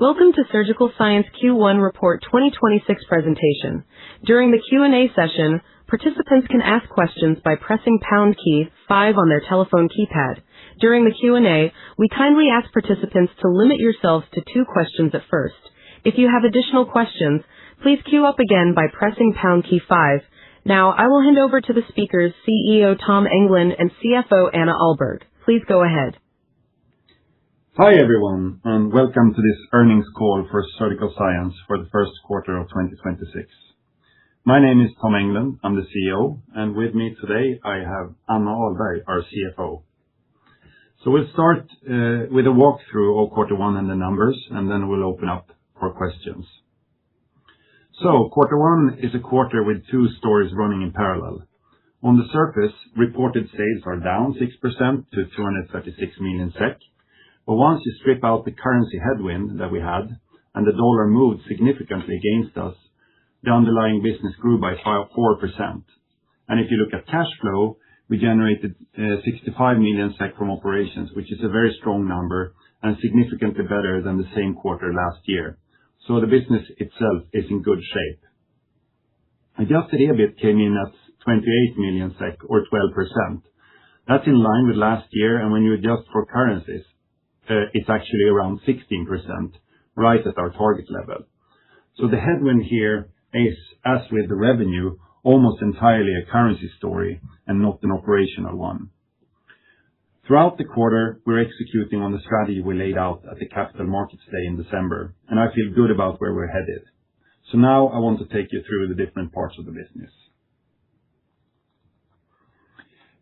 Welcome to Surgical Science Q1 Report 2026 presentation. During the Q&A session, participants can ask questions by pressing pound key 5 on their telephone keypad. During the Q&A, we kindly ask participants to limit yourselves to 2 questions at first. If you have additional questions, please queue up again by pressing pound key 5. Now, I will hand over to the speakers, CEO Tom Englund and CFO Anna Ahlberg. Please go ahead. Hi everyone, and welcome to this earnings call for Surgical Science for the first quarter of 2026. My name is Tom Englund, I'm the CEO, and with me today I have Anna Ahlberg, our CFO. So we'll start with a walkthrough of quarter 1 and the numbers, and then we'll open up for questions. So quarter 1 is a quarter with 2 stories running in parallel. On the surface, reported sales are down 6% to 236 million SEK. But once you strip out the currency headwind that we had, and the dollar moved significantly against us, the underlying business grew by 4%. And if you look at cash flow, we generated 65 million SEK from operations, which is a very strong number and significantly better than the same quarter last year. So the business itself is in good shape. Adjusted EBIT came in at 28 million SEK or 12%. That's in line with last year, and when you adjust for currencies, it's actually around 16%, right at our target level. So the headwind here is, as with the revenue, almost entirely a currency story and not an operational one. Throughout the quarter, we're executing on the strategy we laid out at the Capital Markets Day in December, and I feel good about where we're headed. So now I want to take you through the different parts of the business.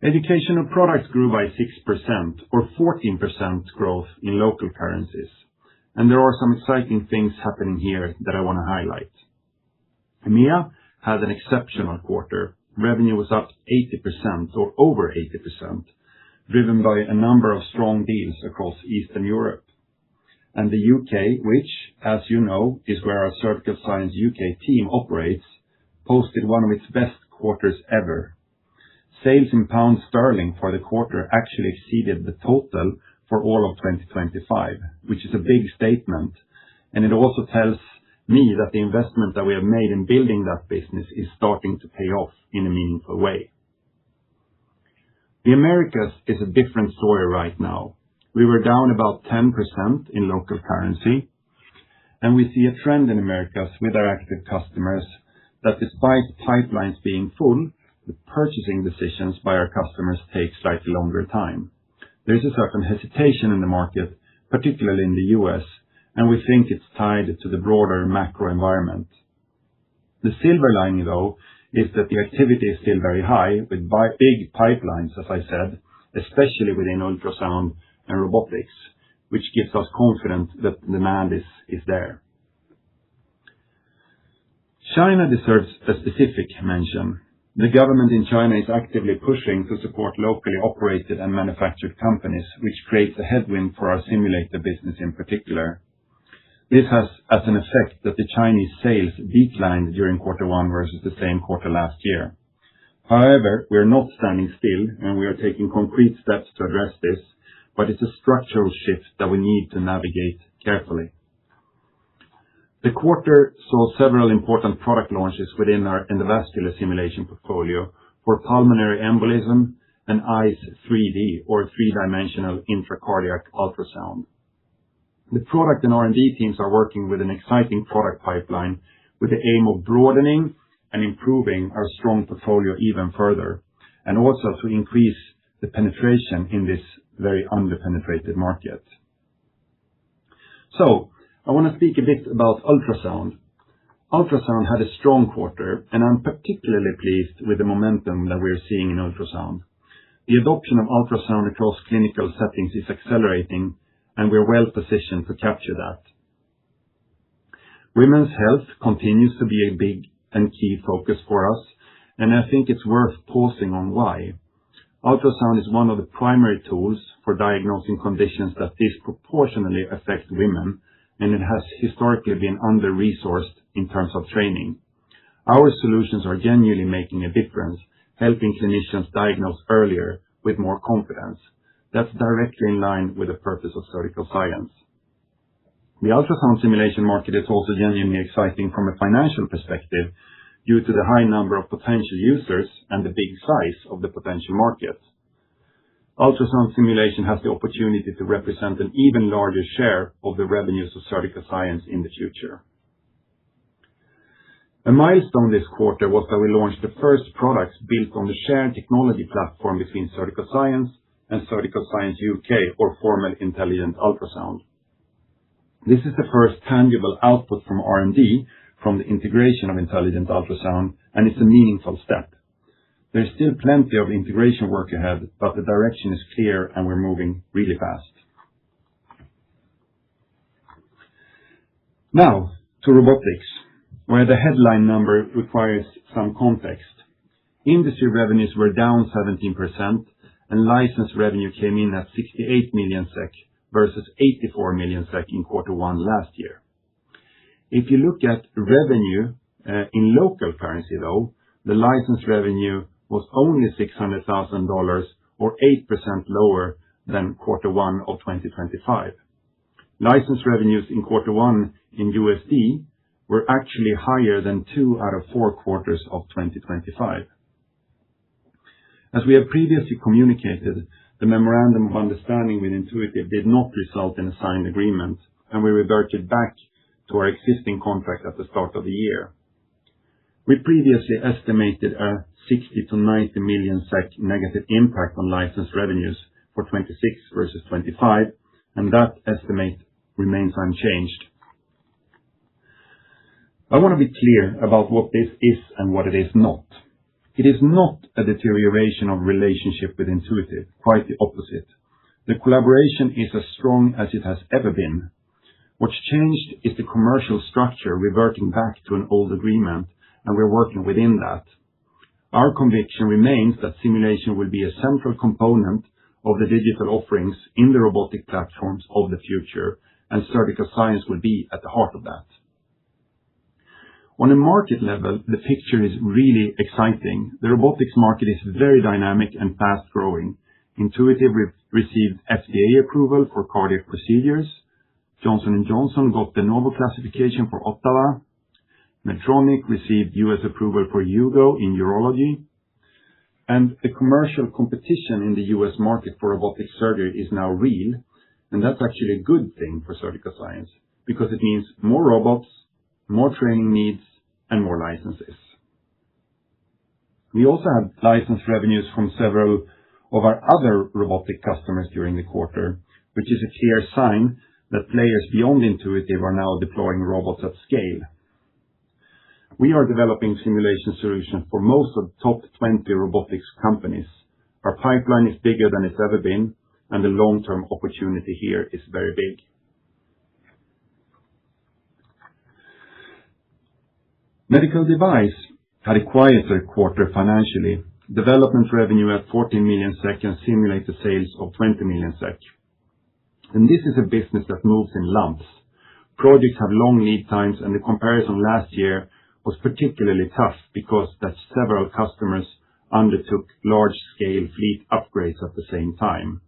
Educational products grew by 6% or 14% growth in local currencies. And there are some exciting things happening here that I want to highlight. EMEA had an exceptional quarter. Revenue was up 80% or over 80%, driven by a number of strong deals across Eastern Europe. And the UK, which, as you know, is where our Surgical Science UK team operates, posted one of its best quarters ever. Sales in pound sterling for the quarter actually exceeded the total for all of 2025, which is a big statement, and it also tells me that the investment that we have made in building that business is starting to pay off in a meaningful way. The Americas is a different story right now. We were down about 10% in local currency, and we see a trend in Americas with our active customers that despite pipelines being full, the purchasing decisions by our customers take slightly longer time. There's a certain hesitation in the market, particularly in the US, and we think it's tied to the broader macro environment. The silver lining, though, is that the activity is still very high with big pipelines, as I said, especially within ultrasound and robotics, which gives us confidence that the demand is there. China deserves a specific mention. The government in China is actively pushing to support locally operated and manufactured companies, which creates a headwind for our simulator business in particular. This has as an effect that the Chinese sales declined during quarter 1 versus the same quarter last year. However, we are not standing still and we are taking concrete steps to address this, but it's a structural shift that we need to navigate carefully. The quarter saw several important product launches within our endovascular simulation portfolio for pulmonary embolism and ICE 3D or 3-dimensional intracardiac ultrasound. The product and R&D teams are working with an exciting product pipeline with the aim of broadening and improving our strong portfolio even further, and also to increase the penetration in this very underpenetrated market. So, I want to speak a bit about ultrasound. Ultrasound had a strong quarter, and I'm particularly pleased with the momentum that we're seeing in ultrasound. The adoption of ultrasound across clinical settings is accelerating, and we're well positioned to capture that. Women's health continues to be a big and key focus for us, and I think it's worth pausing on why. Ultrasound is one of the primary tools for diagnosing conditions that disproportionately affect women, and it has historically been under-resourced in terms of training. Our solutions are genuinely making a difference, helping clinicians diagnose earlier with more confidence. That's directly in line with the purpose of Surgical Science. The ultrasound simulation market is also genuinely exciting from a financial perspective due to the high number of potential users and the big size of the potential market. Ultrasound simulation has the opportunity to represent an even larger share of the revenues of Surgical Science in the future. A milestone this quarter was that we launched the first products built on the shared technology platform between Surgical Science and Surgical Science UK, or formerly Intelligent Ultrasound. This is the first tangible output from R&D from the integration of Intelligent Ultrasound, and it's a meaningful step. There's still plenty of integration work ahead, but the direction is clear and we're moving really fast. Now, to robotics, where the headline number requires some context. Industry revenues were down 17%, and license revenue came in at 68 million SEK versus 84 million SEK in Q1 last year. If you look at revenue in local currency, though, the license revenue was only $600,000, or 8% lower than Q1 of 2025. License revenues in Q1 in USD were actually higher than 2 out of 4 quarters of 2025. As we have previously communicated, the memorandum of understanding with Intuitive did not result in a signed agreement, and we reverted back to our existing contract at the start of the year. We previously estimated a 60 to 90 million SEK negative impact on license revenues for 26 versus 25, and that estimate remains unchanged. I want to be clear about what this is and what it is not. It is not a deterioration of relationship with Intuitive, quite the opposite. The collaboration is as strong as it has ever been. What's changed is the commercial structure reverting back to an old agreement, and we're working within that. Our conviction remains that simulation will be a central component of the digital offerings in the robotic platforms of the future, and Surgical Science will be at the heart of that. On a market level, the picture is really exciting. The robotics market is very dynamic and fast-growing. Intuitive received FDA approval for cardiac procedures. Johnson & Johnson got de novo classification for Ottawa. Medtronic received US approval for Hugo in urology. And the commercial competition in the US market for robotic surgery is now real, and that's actually a good thing for Surgical Science, because it means more robots, more training needs, and more licenses. We also had license revenues from several of our other robotic customers during the quarter, which is a clear sign that players beyond Intuitive are now deploying robots at scale. We are developing simulation solutions for most of the top 20 robotics companies. Our pipeline is bigger than it's ever been, and the long-term opportunity here is very big. Medical device had a quieter quarter financially. Development revenue at 14 million SEK and simulator sales of 20 million SEK. And this is a business that moves in lumps. Projects have long lead times, and the comparison last year was particularly tough because that several customers undertook large-scale fleet upgrades at the same time.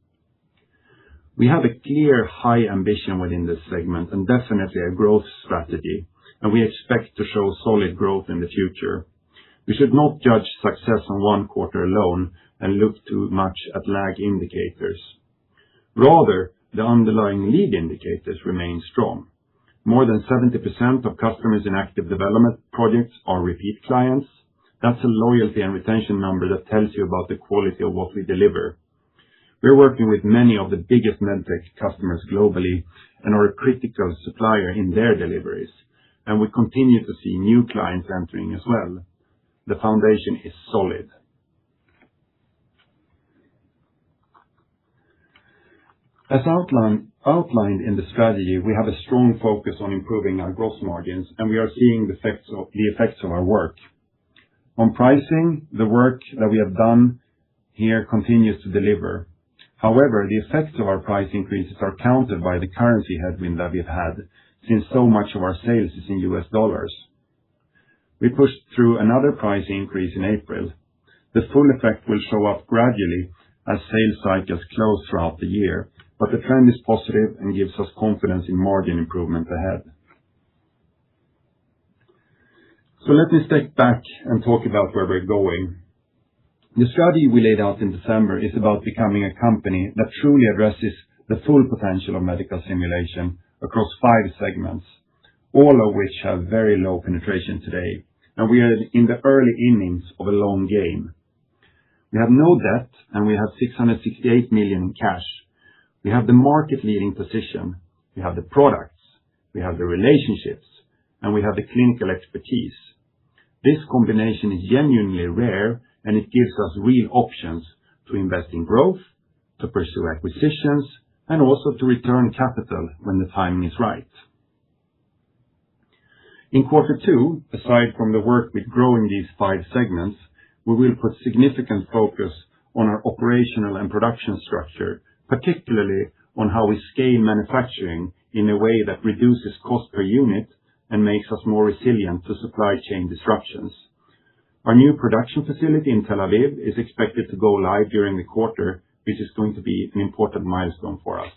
We have a clear high ambition within this segment and definitely a growth strategy, and we expect to show solid growth in the future. We should not judge success on one quarter alone and look too much at lag indicators. Rather, the underlying lead indicators remain strong. More than 70% of customers in active development projects are repeat clients. That's a loyalty and retention number that tells you about the quality of what we deliver. We're working with many of the biggest medtech customers globally and are a critical supplier in their deliveries, and we continue to see new clients entering as well. The foundation is solid. As outlined in the strategy, we have a strong focus on improving our gross margins, and we are seeing the effects of our work. On pricing, the work that we have done here continues to deliver. However, the effects of our price increases are countered by the currency headwind that we've had, since so much of our sales is in US dollars. We pushed through another price increase in April. The full effect will show up gradually as sales cycles close throughout the year, but the trend is positive and gives us confidence in margin improvement ahead. So let me step back and talk about where we're going. The strategy we laid out in December is about becoming a company that truly addresses the full potential of medical simulation across 5 segments, all of which have very low penetration today, and we are in the early innings of a long game. We have no debt, and we have 668 million in cash. We have the market-leading position, we have the products, we have the relationships, and we have the clinical expertise. This combination is genuinely rare, and it gives us real options to invest in growth, to pursue acquisitions, and also to return capital when the timing is right. In quarter 2, aside from the work with growing these 5 segments, we will put significant focus on our operational and production structure, particularly on how we scale manufacturing in a way that reduces cost per unit and makes us more resilient to supply chain disruptions. Our new production facility in Tel Aviv is expected to go live during the quarter, which is going to be an important milestone for us.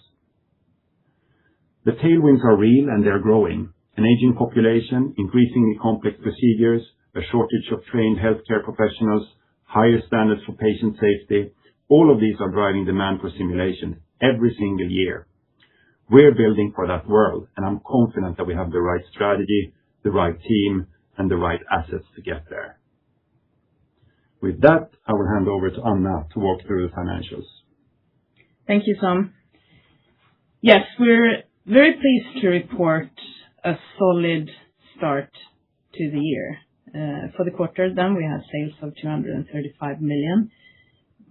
The tailwinds are real and they're growing. An aging population, increasingly complex procedures, a shortage of trained healthcare professionals, higher standards for patient safety, all of these are driving demand for simulation every single year. We're building for that world, and I'm confident that we have the right strategy, the right team, and the right assets to get there. With that, I will hand over to Anna to walk through the financials. Thank you, Tom. Yes, we're very pleased to report a solid start to the year. For the quarter, then, we had sales of 235 million,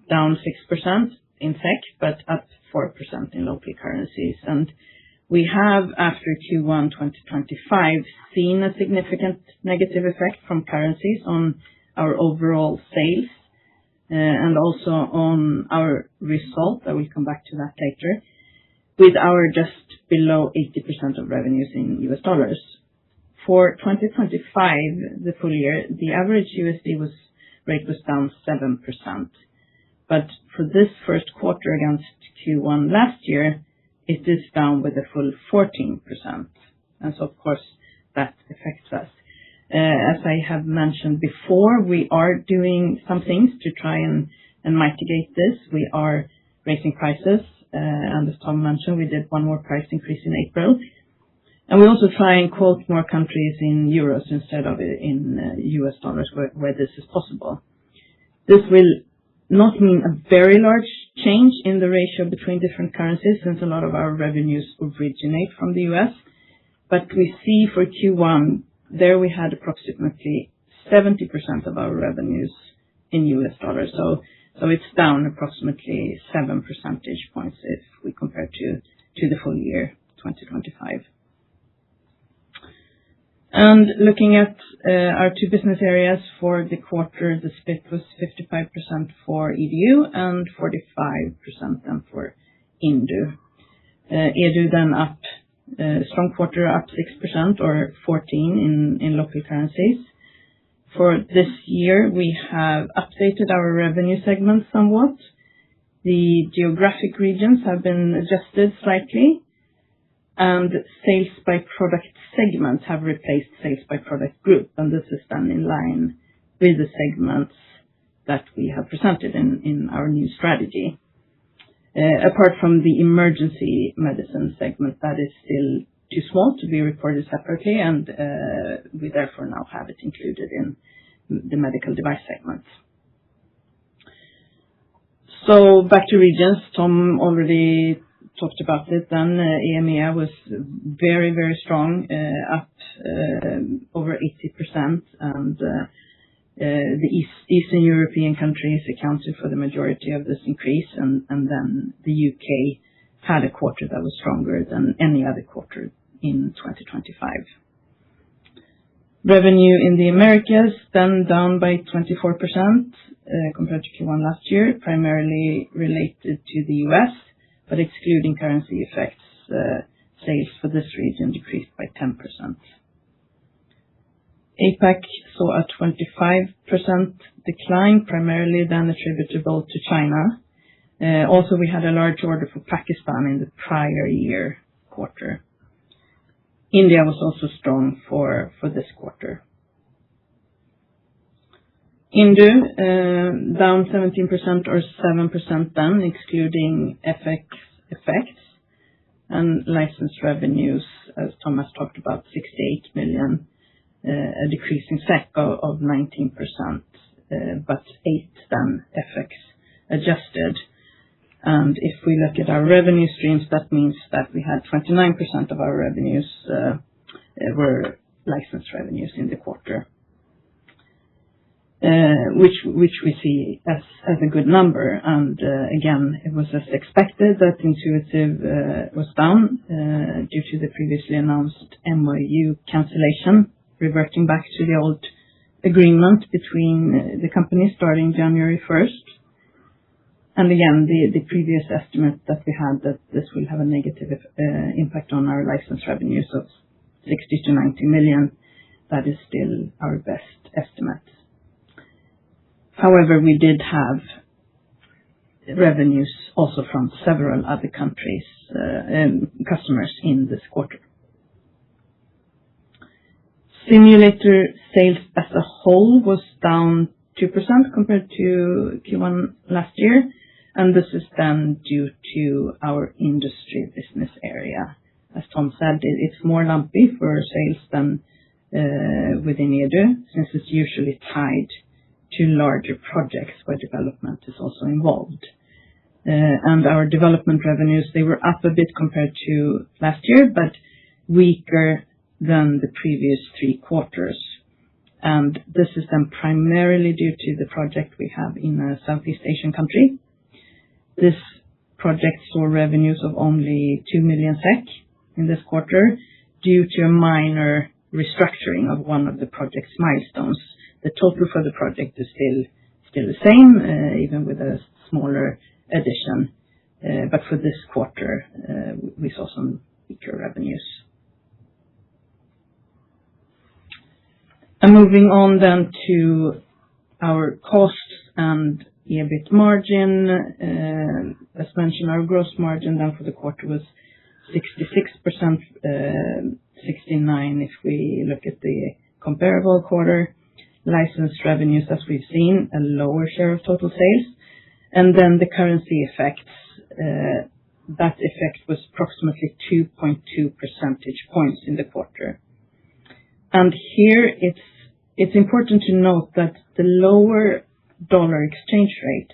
down 6% in SEK, but up 4% in local currencies. And we have, after Q1 2025, seen a significant negative effect from currencies on our overall sales and also on our result. I will come back to that later, with our just below 80% of revenues in US dollars. For 2025, the full year, the average USD rate was down 7%. But for this first quarter against Q1 last year, it is down with a full 14%. And so, of course, that affects us. As I have mentioned before, we are doing some things to try and mitigate this. We are raising prices. And as Tom mentioned, we did one more price increase in April. And we also try and quote more countries in euros instead of in US dollars where this is possible. This will not mean a very large change in the ratio between different currencies, since a lot of our revenues originate from the US. But we see for Q1, there we had approximately 70% of our revenues in US dollars. So it's down approximately 7 percentage points if we compare to the full year 2025. And looking at our 2 business areas for the quarter, the split was 55% for EDU and 45% then for INDU. EDU then up, strong quarter, up 6% or 14 in local currencies. For this year, we have updated our revenue segments somewhat. The geographic regions have been adjusted slightly, and sales by product segments have replaced sales by product group, and this is done in line with the segments that we have presented in our new strategy. Apart from the emergency medicine segment, that is still too small to be reported separately, and we therefore now have it included in the medical device segment. So back to regions. Tom already talked about it then. EMEA was very, very strong, up over 80%, and the Eastern European countries accounted for the majority of this increase, and then the UK had a quarter that was stronger than any other quarter in 2025. Revenue in the Americas then down by 24% compared to Q1 last year, primarily related to the US, but excluding currency effects, sales for this region decreased by 10%. APAC saw a 25% decline, primarily then attributable to China, Also, we had a large order for Pakistan in the prior year quarter. India was also strong for this quarter. Indu, down 17% or 7% then, excluding FX effects, and license revenues, as Thomas talked about, 68 million, a decrease in SEK of 19%, but 8% then FX adjusted. And if we look at our revenue streams, that means that we had 29% of our revenues were license revenues in the quarter, which we see as a good number. And again, it was as expected that Intuitive was down due to the previously announced MOU cancellation, reverting back to the old agreement between the companies starting January 1st. And again, the previous estimate that we had that this will have a negative impact on our license revenues of 60 to 90 million, that is still our best estimate. However, we did have revenues also from several other countries, customers in this quarter. Simulator sales as a whole was down 2% compared to Q1 last year, and this is then due to our industry business area. As Tom said, it's more lumpy for sales than within Edu, since it's usually tied to larger projects where development is also involved. And our development revenues, they were up a bit compared to last year, but weaker than the previous 3 quarters. And this is then primarily due to the project we have in a Southeast Asian country. This project saw revenues of only 2 million SEK in this quarter due to a minor restructuring of one of the project's milestones. The total for the project is still the same, even with a smaller addition. But for this quarter, we saw some weaker revenues. And moving on then to our costs and EBIT margin. As mentioned, our gross margin then for the quarter was 66%, 69% if we look at the comparable quarter. License revenues, as we've seen, a lower share of total sales. And then the currency effects, that effect was approximately 2.2 percentage points in the quarter. And here it's important to note that the lower dollar exchange rate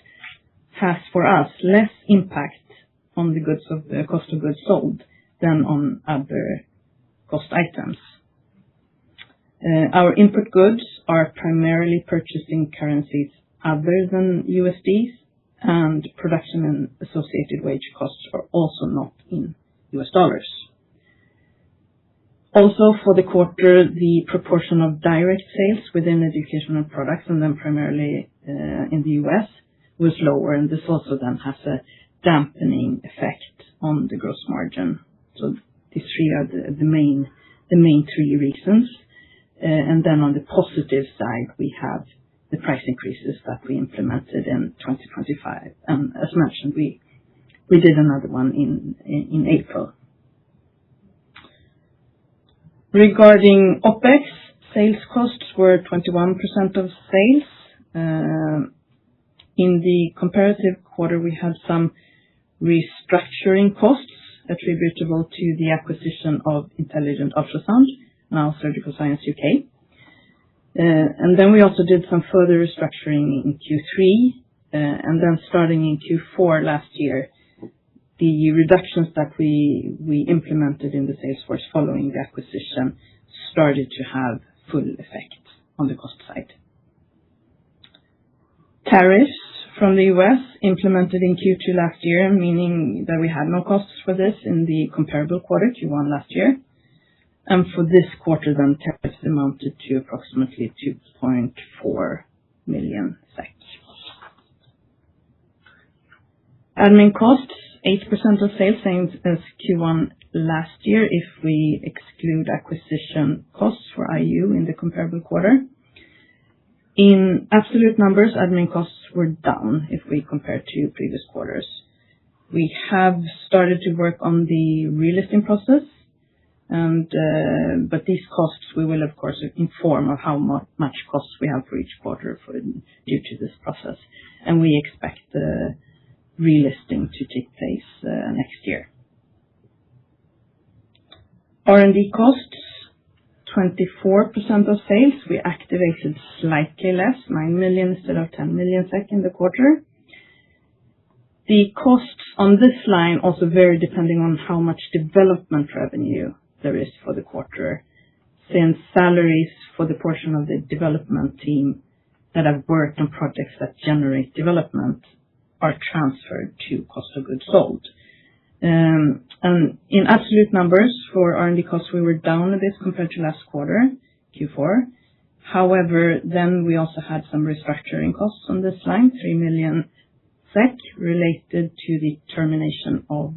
has for us less impact on the cost of goods sold than on other cost items. Our input goods are primarily purchased in currencies other than USDs, and production and associated wage costs are also not in US dollars. Also for the quarter, the proportion of direct sales within educational products, and then primarily in the US, was lower, and this also then has a dampening effect on the gross margin. So these 3 are the main 3 reasons. And then on the positive side, we have the price increases that we implemented in 2025. And as mentioned, we did another one in April. Regarding OPEX, sales costs were 21% of sales. In the comparative quarter, we had some restructuring costs attributable to the acquisition of Intelligent Ultrasound, now Surgical Science UK. And then we also did some further restructuring in Q3, and then starting in Q4 last year, the reductions that we implemented in the sales force following the acquisition started to have full effect on the cost side. Tariffs from the US implemented in Q2 last year, meaning that we had no costs for this in the comparable quarter, Q1 last year. And for this quarter, then tariffs amounted to approximately 2.4 million SEK. Admin costs, 8% of sales, same as Q1 last year if we exclude acquisition costs for IU in the comparable quarter. In absolute numbers, admin costs were down if we compare to previous quarters. We have started to work on the relisting process, but these costs we will of course inform of how much costs we have for each quarter due to this process, and we expect the relisting to take place next year. R&D costs, 24% of sales. We activated slightly less, 9 million instead of 10 million SEK in the quarter. The costs on this line also vary depending on how much development revenue there is for the quarter, since salaries for the portion of the development team that have worked on projects that generate development are transferred to cost of goods sold. And in absolute numbers for R&D costs, we were down a bit compared to last quarter, Q4. However, then we also had some restructuring costs on this line, 3 million SEK, related to the termination of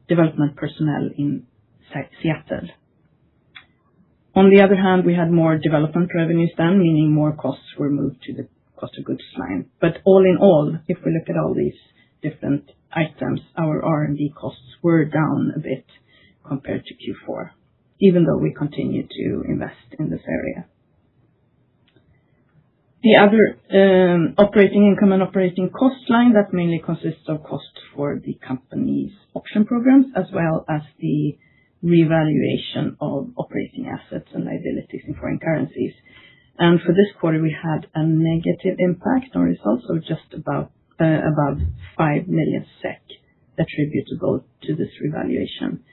development personnel in Seattle. On the other hand, we had more development revenues then, meaning more costs were moved to the cost of goods line. But all in all, if we look at all these different items, our R&D costs were down a bit compared to Q4, even though we continue to invest in this area. The other operating income and operating cost line, that mainly consists of costs for the company's option programs, as well as the revaluation of operating assets and liabilities in foreign currencies. And for this quarter, we had a negative impact on results of just above 5 million SEK attributable to this revaluation,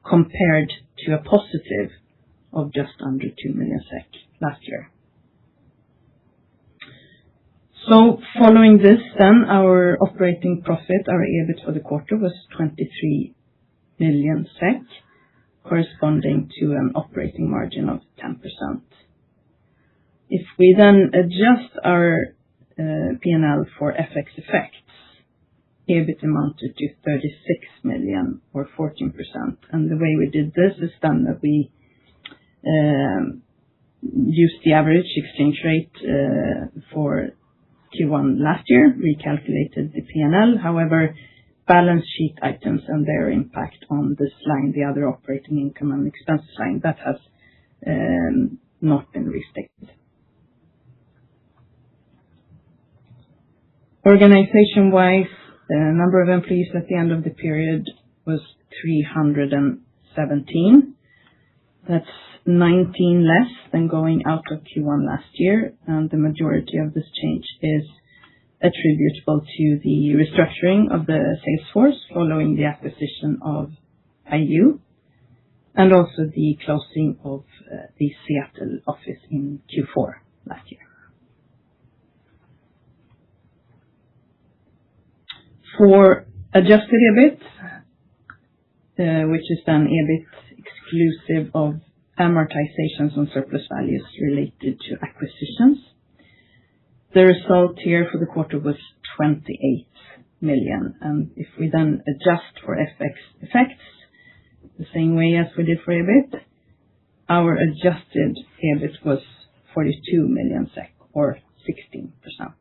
compared to a positive of just under 2 million SEK last year. So following this then, our operating profit, our EBIT for the quarter was 23 million SEK, corresponding to an operating margin of 10%. If we then adjust our P&L for FX effects, EBIT amounted to 36 million or 14%. And the way we did this is then that we used the average exchange rate for Q1 last year, recalculated the P&L. However, balance sheet items and their impact on this line, the other operating income and expense line, that has not been restated. Organization-wise, the number of employees at the end of the period was 317. That's 19 less than going out of Q1 last year, and the majority of this change is attributable to the restructuring of the sales force following the acquisition of IU, and also the closing of the Seattle office in Q4 last year. For adjusted EBIT, which is then EBIT exclusive of amortizations on surplus values related to acquisitions, the result here for the quarter was 28 million. And if we then adjust for FX effects, the same way as we did for EBIT, our adjusted EBIT was 42 million SEK, or 16%.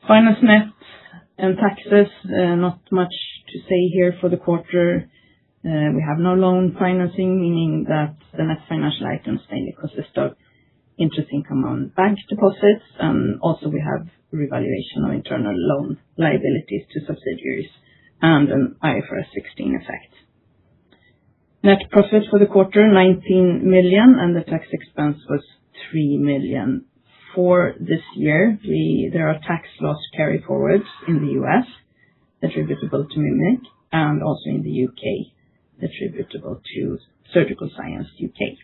Finance net and taxes, not much to say here for the quarter. We have no loan financing, meaning that the net financial items mainly consist of interest income on bank deposits, and also we have revaluation of internal loan liabilities to subsidiaries and an IFRS 16 effect. Net profit for the quarter, 19 million, and the tax expense was 3 million. For this year, there are tax loss carry forwards in the US attributable to Mimic, and also in the UK attributable to Surgical Science UK.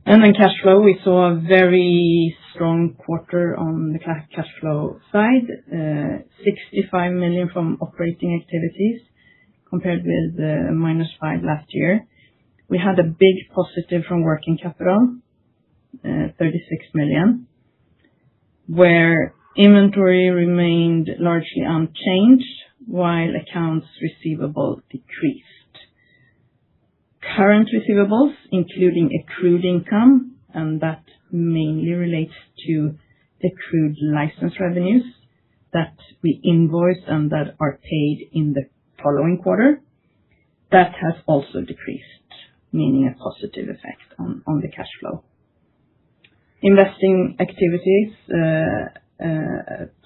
And then cash flow, we saw a very strong quarter on the cash flow side, 65 million from operating activities compared with -5 last year. We had a big positive from working capital, 36 million, where inventory remained largely unchanged while accounts receivable decreased. current receivables, including accrued income, and that mainly relates to accrued license revenues that we invoice and that are paid in the following quarter. That has also decreased, meaning a positive effect on the cash flow. Investing activities,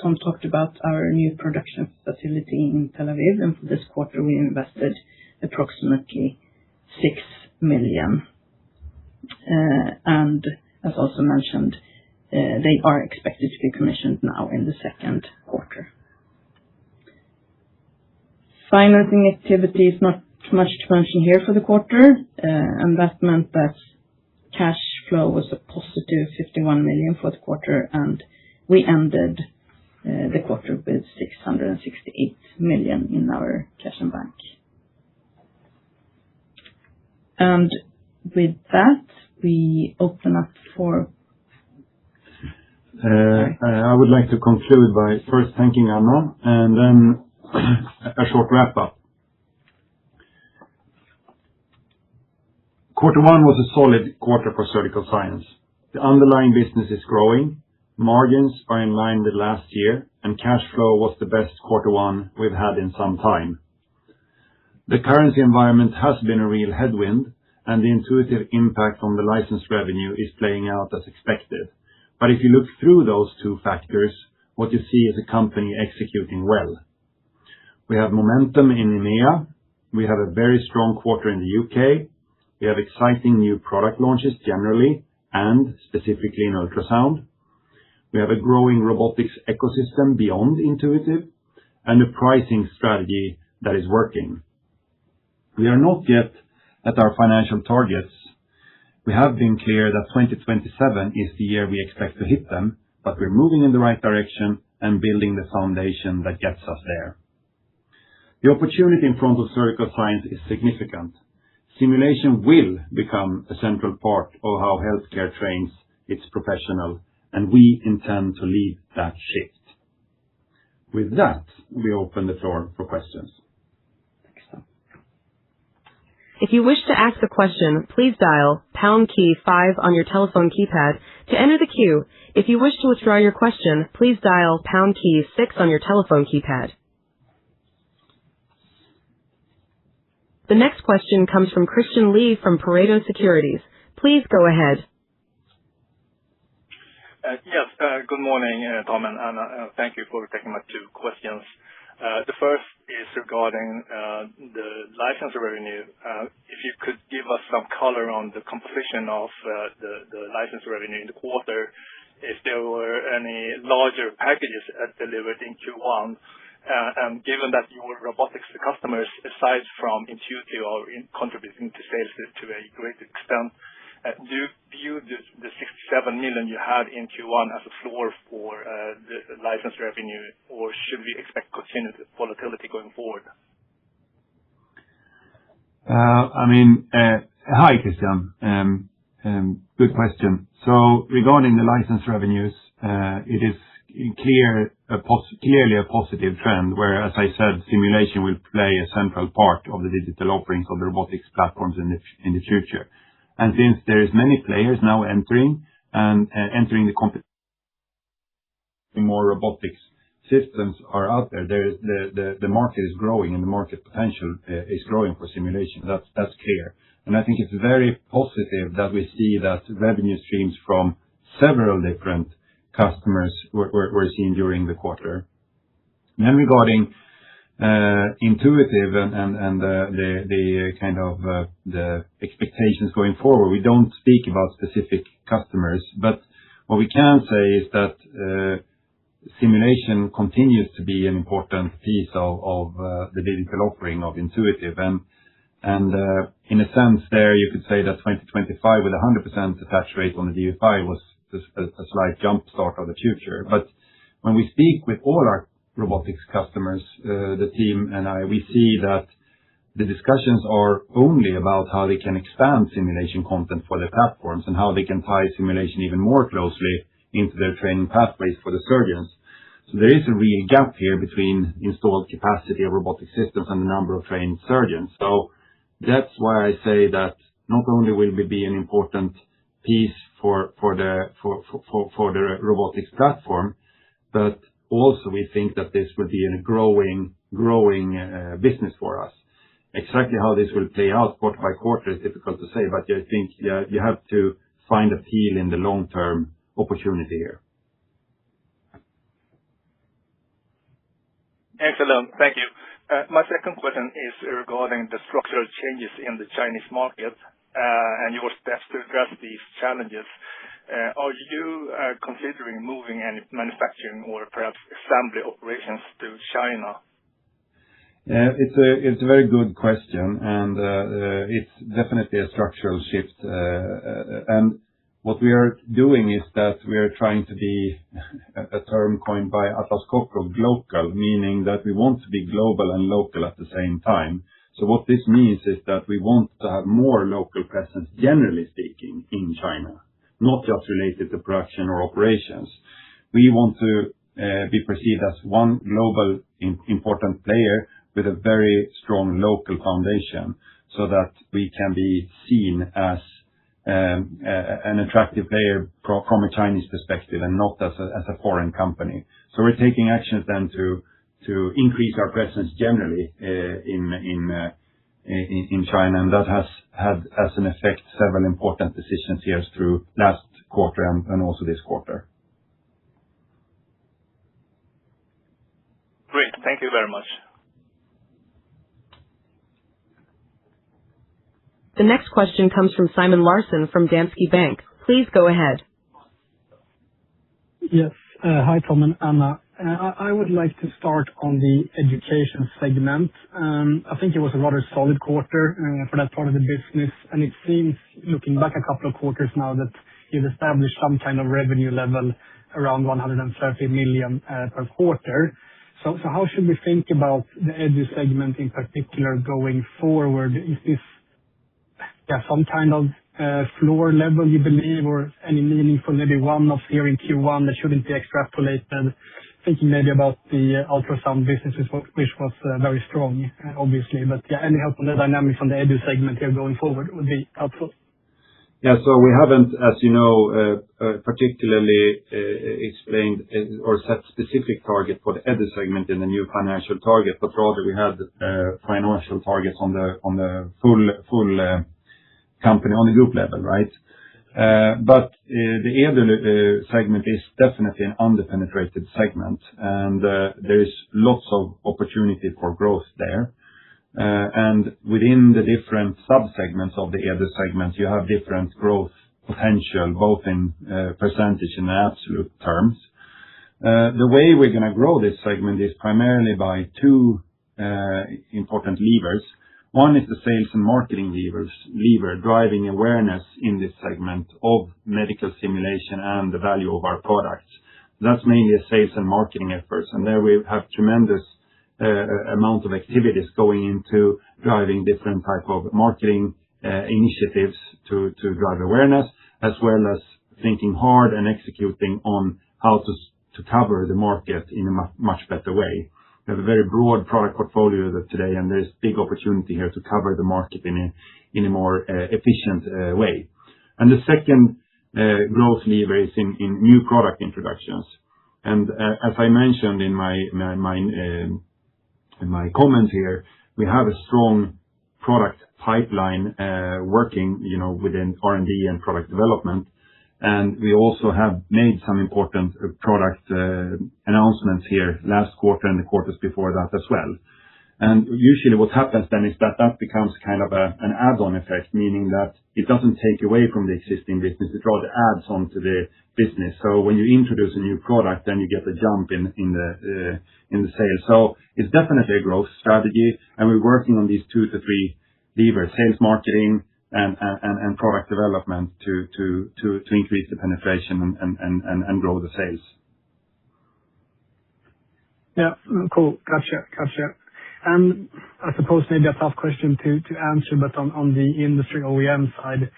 Tom talked about our new production facility in Tel Aviv, and for this quarter we invested approximately 6 million. And as also mentioned, they are expected to be commissioned now in the second quarter. Financing activities, not much to mention here for the quarter, and that meant that cash flow was a positive 51 million for the quarter, and we ended the quarter with 668 million in our cash and bank. And with that, we open up for... I would like to conclude by first thanking Anna and then a short wrap-up. Quarter one was a solid quarter for Surgical Science. The underlying business is growing, margins are in line with last year, and cash flow was the best quarter one we've had in some time. The currency environment has been a real headwind, and the Intuitive impact on the license revenue is playing out as expected. But if you look through those two factors, what you see is a company executing well. We have momentum in EMEA, we have a very strong quarter in the UK, we have exciting new product launches generally and specifically in ultrasound. We have a growing robotics ecosystem beyond Intuitive and a pricing strategy that is working. We are not yet at our financial targets. We have been clear that 2027 is the year we expect to hit them, but we're moving in the right direction and building the foundation that gets us there. The opportunity in front of Surgical Science is significant. Simulation will become a central part of how healthcare trains its professional, and we intend to lead that shift. With that, we open the floor for questions. If you wish to ask a question, please dial pound key 5 on your telephone keypad to enter the queue. If you wish to withdraw your question, please dial pound key 6 on your telephone keypad. The next question comes from Christian Lee from Pareto Securities. Please go ahead. Yes, good morning, Tom and Anna. Thank you for taking my two questions. The first is regarding the license revenue. If you could give us some color on the composition of the license revenue in the quarter, if there were any larger packages delivered in Q1, and given that your robotics customers, aside from Intuitive, are contributing to sales to a great extent, do you view the 67 million you had in Q1 as a floor for the license revenue, or should we expect continued volatility going forward? Hi, Christian. Good question. So regarding the license revenues, it is clearly a positive trend where, as I said, simulation will play a central part of the digital offerings of the robotics platforms in the future. And since there is many players now entering the competition, more robotics systems are out there. The market is growing and the market potential is growing for simulation. That's clear. And I think it's very positive that we see that revenue streams from several different customers were seen during the quarter. And then regarding Intuitive and the kind of the expectations going forward, we don't speak about specific customers, but what we can say is that simulation continues to be an important piece of the digital offering of Intuitive, and in a sense there you could say that 2025 with 100% attach rate on the DFI was a slight jump start of the future. But when we speak with all our robotics customers, the team and I, we see that the discussions are only about how they can expand simulation content for their platforms and how they can tie simulation even more closely into their training pathways for the surgeons. So there is a real gap here between installed capacity of robotic systems and the number of trained surgeons. So That's why I say that not only will we be an important piece for the robotics platform, but also we think that this will be a growing business for us. Exactly how this will play out quarter by quarter is difficult to say, but I think you have to find appeal in the long-term opportunity here. Excellent. Thank you. My second question is regarding the structural changes in the Chinese market and your steps to address these challenges. Are you considering moving any manufacturing or perhaps assembly operations to China? It's a very good question, and it's definitely a structural shift. And what we are doing is that we are trying to be a term coined by Atlas Copco, global, meaning that we want to be global and local at the same time. So what this means is that we want to have more local presence, generally speaking, in China, not just related to production or operations. We want to be perceived as one global important player with a very strong local foundation, so that we can be seen as an attractive player from a Chinese perspective and not as a foreign company. So we're taking actions then to increase our presence generally in China, and that has had as an effect several important decisions here through last quarter and also this quarter. Great. Thank you very much. The next question comes from Simon Larsson from Danske Bank. Please go ahead. Yes. Hi, Tom and Anna. I would like to start on the education segment. I think it was a rather solid quarter for that part of the business, and it seems, looking back a couple of quarters now, that you've established some kind of revenue level around 130 million per quarter. So how should we think about the edu segment in particular going forward? Is this some kind of floor level, you believe, or any meaningful, maybe one-off here in Q1 that shouldn't be extrapolated? Thinking maybe about the ultrasound businesses, which was very strong, obviously. But any help on the dynamics on the edu segment here going forward would be helpful. Yeah, so we haven't, as you know, particularly explained or set specific target for the edu segment in the new financial target, but rather we had financial targets on the full company on the group level, right? But the edu segment is definitely an underpenetrated segment, and there is lots of opportunity for growth there. And within the different sub-segments of the edu segment, you have different growth potential, both in percentage and absolute terms. The way we're going to grow this segment is primarily by two important levers. One is the sales and marketing lever, driving awareness in this segment of medical simulation and the value of our products. That's mainly a sales and marketing efforts, and there we have tremendous amount of activities going into driving different type of marketing initiatives to drive awareness, as well as thinking hard and executing on how to cover the market in a much better way. We have a very broad product portfolio today, and there's big opportunity here to cover the market in a more efficient way. And the second growth lever is in new product introductions. And as I mentioned in my comment here, we have a strong product pipeline working, within R&D and product development. And we also have made some important product announcements here last quarter and the quarters before that as well. And usually what happens then is that becomes kind of an add-on effect, meaning that it doesn't take away from the existing business, it rather adds on to the business. So when you introduce a new product, then you get a jump in the sales. So it's definitely a growth strategy, and we're working on these 2 to 3 levers: sales, marketing, and product development to increase the penetration and grow the sales. Yeah, cool. Gotcha. And I suppose maybe a tough question to answer, but on the industry OEM side,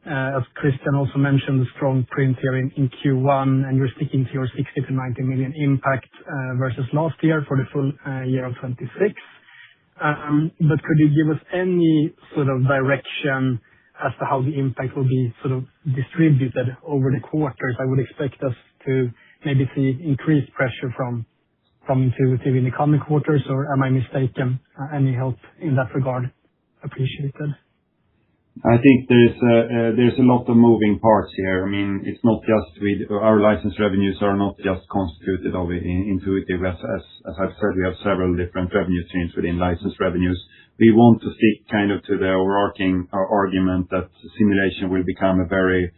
as Christian also mentioned, the strong print here in Q1, and you're sticking to your 60 to 90 million impact versus last year for the full year of 26. But could you give us any sort of direction as to how the impact will be sort of distributed over the quarters? I would expect us to maybe see increased pressure from Intuitive in the coming quarters, or am I mistaken? Any help in that regard appreciated. I think there's a lot of moving parts here. I mean, it's not just our license revenues are not just constituted of Intuitive. As I've said, we have several different revenue streams within license revenues. We want to stick kind of to the overarching argument that simulation will become a very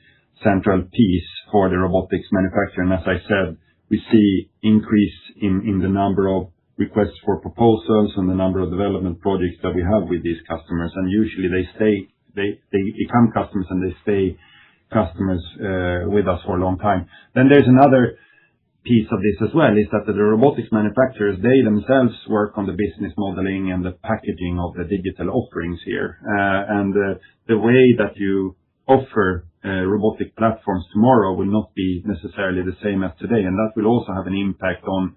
central piece for the robotics manufacturer. And as I said, we see increase in the number of requests for proposals and the number of development projects that we have with these customers. And usually they become customers and they stay customers with us for a long time. Then there's another piece of this as well, is that the robotics manufacturers, they themselves work on the business modeling and the packaging of the digital offerings here. And the way that you offer robotic platforms tomorrow will not be necessarily the same as today. And that will also have an impact on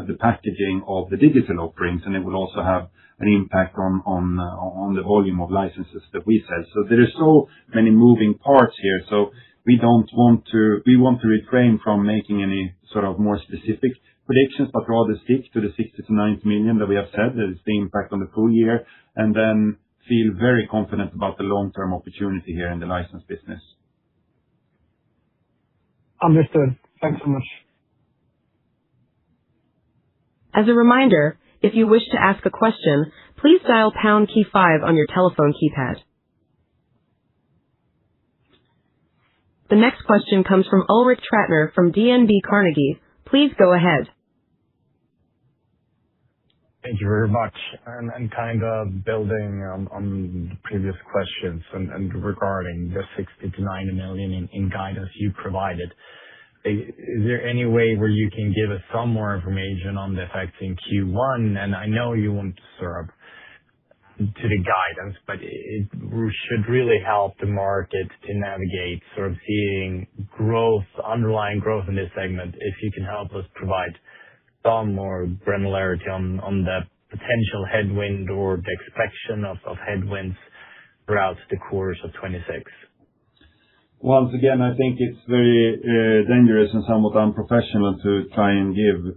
the packaging of the digital offerings, and it will also have an impact on the volume of licenses that we sell. So there are so many moving parts here. So we want to refrain from making any sort of more specific predictions, but rather stick to the 60 to 90 million that we have said that is the impact on the full year, and then feel very confident about the long-term opportunity here in the license business. Understood. Thanks so much. As a reminder, if you wish to ask a question, please dial pound key 5 on your telephone keypad. The next question comes from Ulrich Trattner from DNB Carnegie. Please go ahead. Thank you very much. And kind of building on the previous questions and regarding the 60 to 90 million in guidance you provided, is there any way where you can give us some more information on the effects in Q1? And I know you won't sort of to the guidance, but it should really help the market to navigate sort of seeing growth, underlying growth in this segment. If you can help us provide some more granularity on the potential headwind or the expectation of headwinds throughout the course of 26. Once again, I think it's very dangerous and somewhat unprofessional to try and give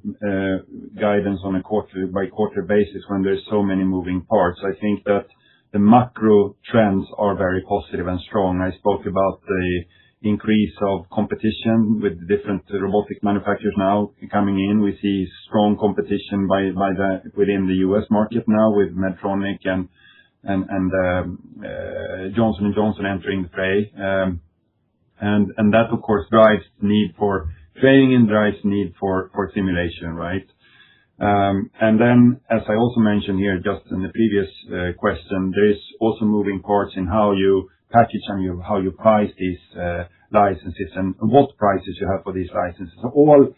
guidance on a quarter-by-quarter basis when there's so many moving parts. I think that the macro trends are very positive and strong. I spoke about the increase of competition with different robotic manufacturers now coming in. We see strong competition within the US market now with Medtronic and Johnson & Johnson entering the fray. And that, of course, drives the need for training and drives the need for simulation, right? And then, as I also mentioned here, just in the previous question, there is also moving parts in how you package and how you price these licenses and what prices you have for these licenses. So all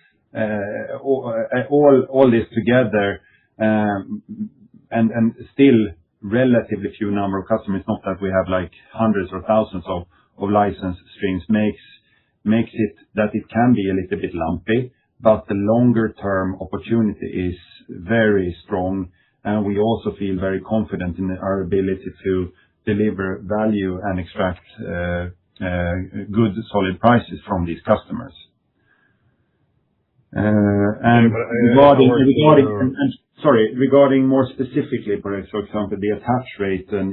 this together, and still relatively few number of customers, not that we have like hundreds or thousands of license streams, makes it that it can be a little bit lumpy, but the longer term opportunity is very strong, and we also feel very confident in our ability to deliver value and extract good solid prices from these customers. And regarding more specifically, for example, the attach rate and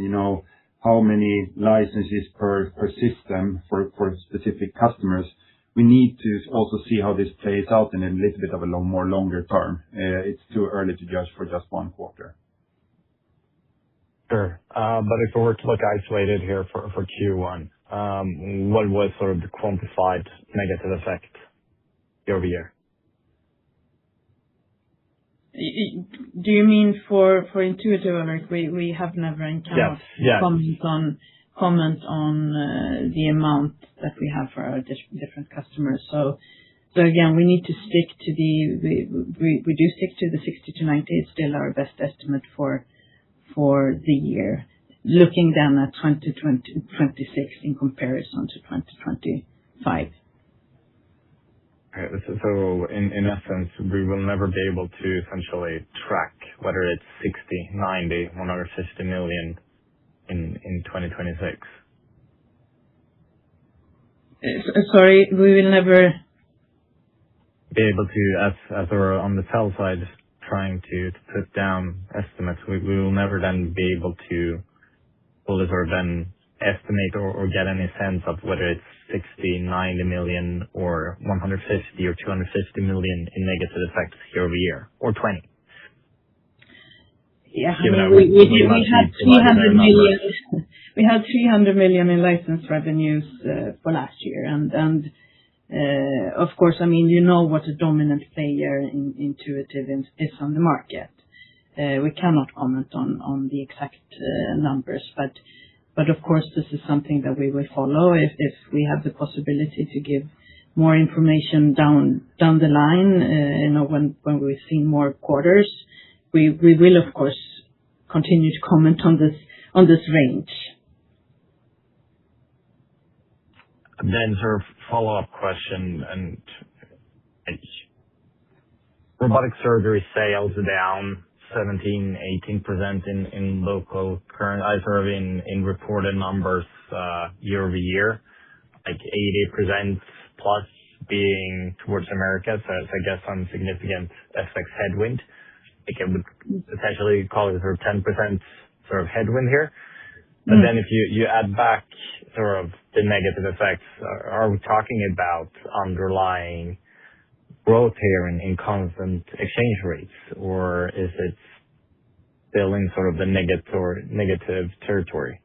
how many licenses per system for specific customers, we need to also see how this plays out in a little bit of a more longer term. It's too early to judge for just one quarter. Sure. But if we were to look isolated here for Q1, what was sort of the quantified negative effect year-over-year? Do you mean for Intuitive? Like we have never encountered comment on the amount that we have for our different customers. So again, we need to stick to we do stick to the 60 to 90. It's still our best estimate for the year, looking then at 2026 in comparison to 2025. So in essence, we will never be able to essentially track whether it's 60, 90, 150 million in 2026. Sorry, we will never be able to, as we're on the sell side trying to put down estimates, we will never then be able to fully sort of then estimate or get any sense of whether it's 60, 90 million or 150 or 250 million in negative effects year-over-year, or 20. Yeah. Given that we we had 300 million. We had 300 million in license revenues for last year. And of course, I mean, you know what a dominant player in Intuitive is on the market. We cannot comment on the exact numbers, but of course, this is something that we will follow if we have the possibility to give more information down the line, when we've seen more quarters. We will, of course, continue to comment on this range. Then sort of follow-up question, and robotic surgery sales are down 17%-18% in local currency, in reported numbers year-over-year, like 80% plus being towards America. So I guess some significant FX headwind. Like I would potentially call it sort of 10% sort of headwind here. But then if you add back sort of the negative effects, are we talking about underlying growth here in constant exchange rates, or is it still in sort of the negative territory?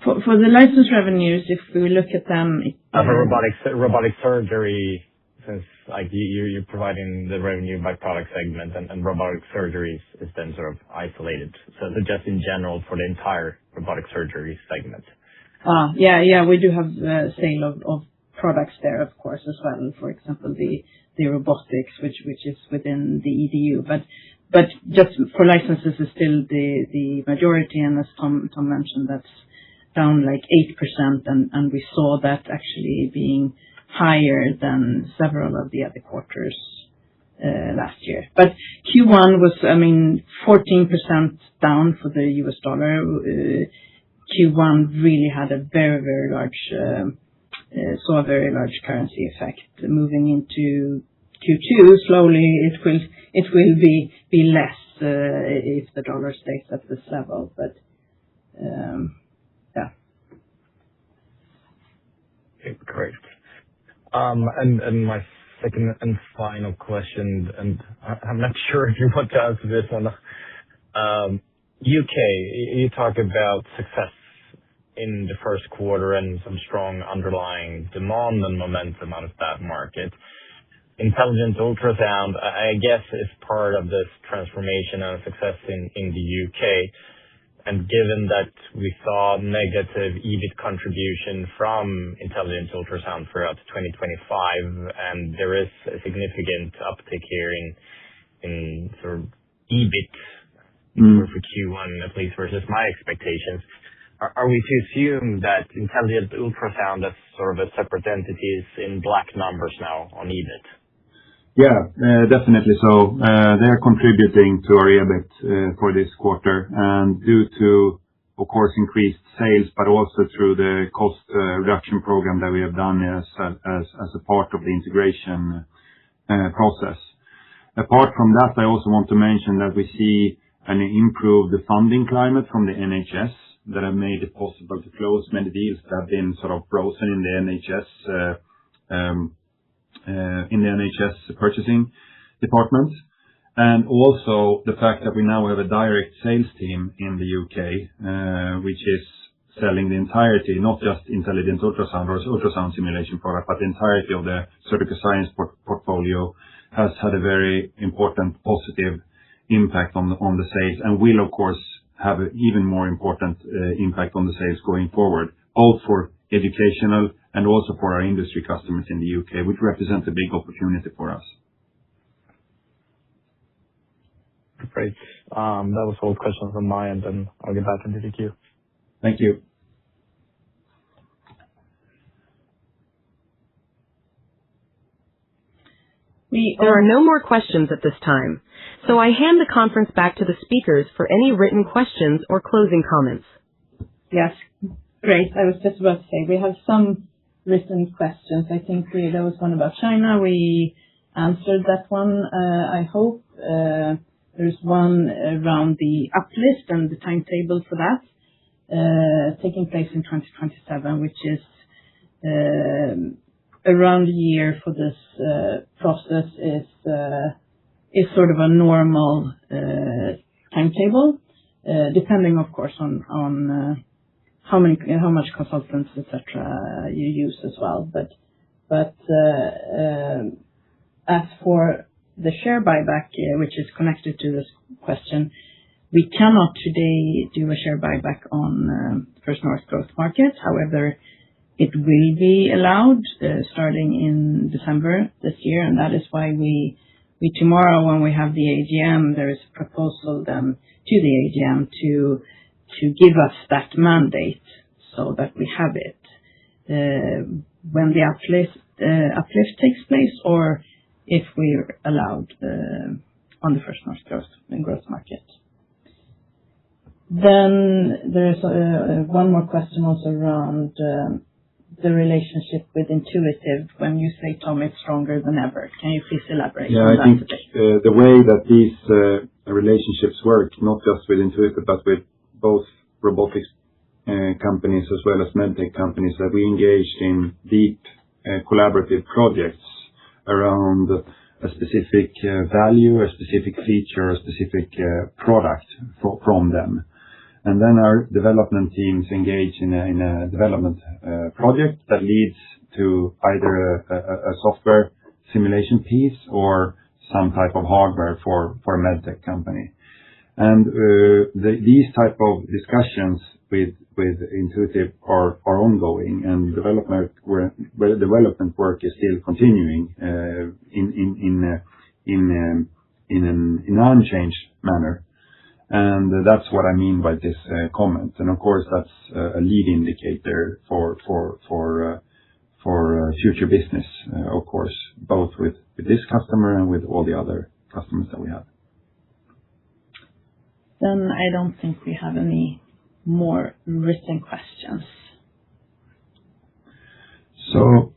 For the license revenues, if we look at them, For robotic surgery, since like you're providing the revenue by product segment, and robotic surgery is then sort of isolated. So just in general for the entire robotic surgery segment. Yeah, we do have sale of products there, of course, as well. For example, the robotics, which is within the EDU, but just for licenses is still the majority, and as Tom mentioned, that's down like 8%, and we saw that actually being higher than several of the other quarters last year. But Q1 was, 14% down for the US dollar. Q1 really had a very, very large, saw a very large currency effect. Moving into Q2, slowly it will be less if the dollar stays at this level. But yeah. Okay, great. And my second and final question, and I'm not sure if you want to answer this one. UK, you talk about success in the first quarter and some strong underlying demand and momentum out of that market. Intelligent ultrasound, I guess, is part of this transformation and success in the UK. And given that we saw negative EBIT contribution from intelligent ultrasound throughout 2025, and there is a significant uptick here in sort of EBIT for Q1, at least versus my expectations. Are we to assume that intelligent ultrasound as sort of a separate entity is in black numbers now on EBIT? Yeah, definitely so. They are contributing to our EBIT for this quarter, and due to, of course, increased sales, but also through the cost reduction program that we have done as a part of the integration process. Apart from that, I also want to mention that we see an improved funding climate from the NHS that have made it possible to close many deals that have been sort of frozen in the NHS purchasing department. And also the fact that we now have a direct sales team in the UK, which is selling the entirety, not just intelligent ultrasound or ultrasound simulation product, but the entirety of the surgical science portfolio, has had a very important positive impact on the sales, and will of course have an even more important impact on the sales going forward, both for educational and also for our industry customers in the UK, which represents a big opportunity for us. Great. That was all questions on my end, and I'll get back into the queue. Thank you. There are no more questions at this time, so I hand the conference back to the speakers for any written questions or closing comments. Yes, great. I was just about to say, we have some written questions. I think there was one about China. We answered that one, I hope. There's one around the uplift and the timetable for that, taking place in 2027, which is around a year for this process is sort of a normal timetable, depending, of course, on how much consultants, etc., you use as well. But as for the share buyback, which is connected to this question, we cannot today do a share buyback on First North Growth Market. However, it will be allowed starting in December this year, and that is why we tomorrow, when we have the AGM, there is a proposal then to the AGM to give us that mandate so that we have it when the uplift takes place, or if we're allowed on the First North Growth Market. Then there's one more question also around the relationship with Intuitive. When you say, Tom, it's stronger than ever, can you please elaborate on that? I think the way that these relationships work, not just with Intuitive, but with both robotics companies as well as medtech companies, that we engaged in deep collaborative projects around a specific value, a specific feature, a specific product from them. And then our development teams engage in a development project that leads to either a software simulation piece or some type of hardware for a medtech company. And these type of discussions with Intuitive are ongoing, and development work is still continuing in an unchanged manner. And that's what I mean by this comment. And of course, that's a lead indicator for future business, of course, both with this customer and with all the other customers that we have. Then I don't think we have any more written questions. So,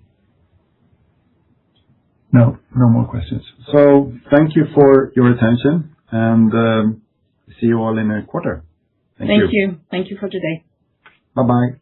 no more questions. So thank you for your attention, and see you all in a quarter. Thank you. Thank you for today. Bye-bye.